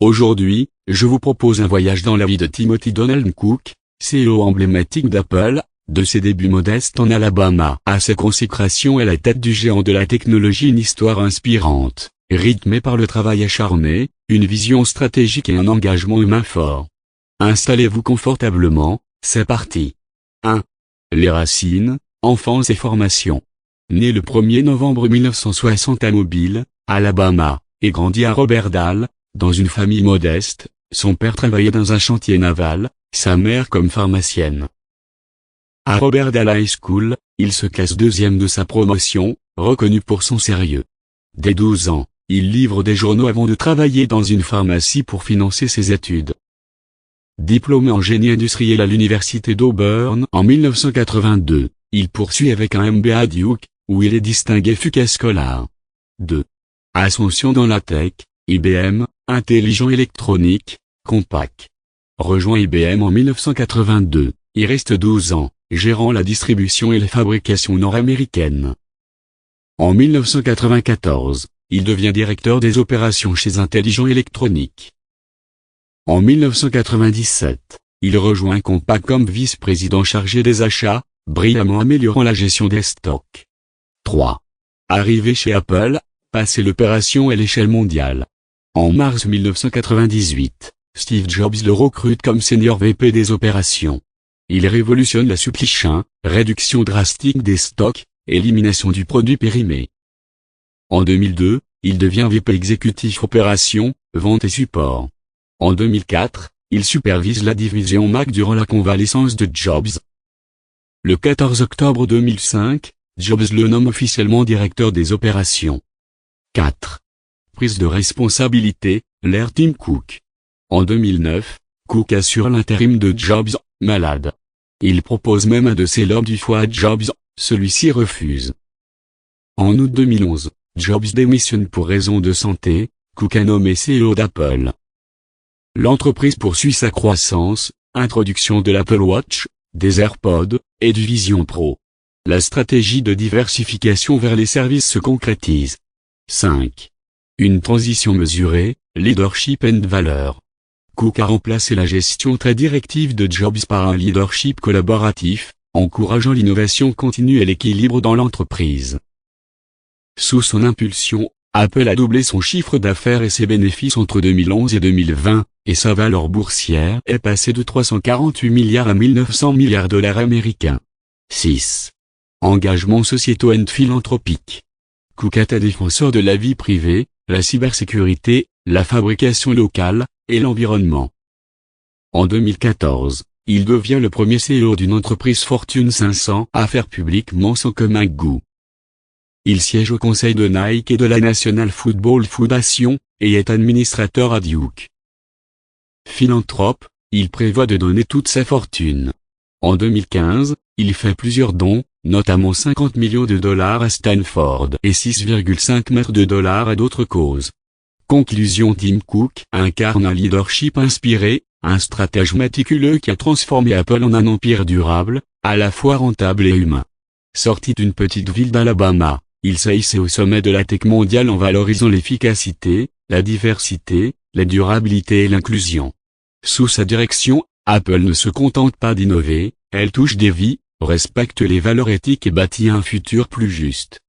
Aujourd'hui, je vous propose un voyage dans la vie de Timothy Donald Cook, CEO emblématique d'Apple, de ses débuts modestes en Alabama à sa consécration à la tête du géant de la technologie, une histoire inspirante, rythmée par le travail acharné, une vision stratégique et un engagement humain fort. Installez-vous confortablement, c'est parti. 1. Les racines, enfance et formation. Né le 1er novembre 1960 à Mobile, Alabama, et grandi à Roberval, dans une famille modeste, son père travaillait dans un chantier naval, sa mère comme pharmacienne. À Roberval High School, il se classe deuxième de sa promotion, reconnu pour son sérieux. Dès 12 ans, il livre des journaux avant de travailler dans une pharmacie pour financer ses études. Diplômé en génie industriel à l'université d'Auburn en 1982, il poursuit avec un MBA à Duke, où il est distingué Fuca Scholar. 2. Ascension dans la tech, IBM, Intelligent électronique, Compaq. Rejoint IBM en 1982, il reste 12 ans, gérant la distribution et la fabrication nord-américaine. En 1994, il devient directeur des opérations chez Intelligent électronique. En 1997, il rejoint Compaq comme vice-président chargé des achats, brillamment améliorant la gestion des stocks. 3. Arrivé chez Apple, passer l'opération à l'échelle mondiale. En mars 1998, Steve Jobs le recrute comme senior VP des opérations. Il révolutionne la supply chain, réduction drastique des stocks, élimination du produit périmé. En 2002, il devient VP exécutif opération, vente et support. En 2004, il supervise la division Mac durant la convalescence de Jobs. Le 14 octobre 2005, Jobs le nomme officiellement directeur des opérations. 4. Prise de responsabilité, l'ère Tim Cook. En 2009, Cook assure l'intérim de Jobs, malade. Il propose même un de ses lobes du foie à Jobs, celui-ci refuse. En août 2011, Jobs démissionne pour raison de santé, Cook est nommé CEO d'Apple. L'entreprise poursuit sa croissance, introduction de l'Apple Watch, des AirPods, et du Vision Pro. La stratégie de diversification vers les services se concrétise. 5. Une transition mesurée, leadership and valeur. Cook a remplacé la gestion très directive de Jobs par un leadership collaboratif, encourageant l'innovation continue et l'équilibre dans l'entreprise. Sous son impulsion, Apple a doublé son chiffre d'affaires et ses bénéfices entre 2011 et 2020, et sa valeur boursière est passée de 348 milliards à 1900 milliards $ américains. 6. Engagements sociétaux et philanthropiques. Cook est un défenseur de la vie privée, la cybersécurité, la fabrication locale, et l'environnement. En 2014, il devient le premier CEO d'une entreprise Fortune 500 à faire publiquement son commun goût. Il siège au conseil de Nike et de la National Football Foundation, et est administrateur à Duke. Philanthrope, il prévoit de donner toute sa fortune. En 2015, il fait plusieurs dons, notamment 50 millions de dollars à Stanford et 6,5 millions de dollars à d'autres causes. Conclusion: Tim Cook incarne un leadership inspiré, un stratège méticuleux qui a transformé Apple en un empire durable, à la fois rentable et humain. Sorti d'une petite ville d'Alabama, il s'est hissé au sommet de la tech mondiale en valorisant l'efficacité, la diversité, la durabilité et l'inclusion. Sous sa direction, Apple ne se contente pas d'innover, elle touche des vies, respecte les valeurs éthiques et bâtit un futur plus juste.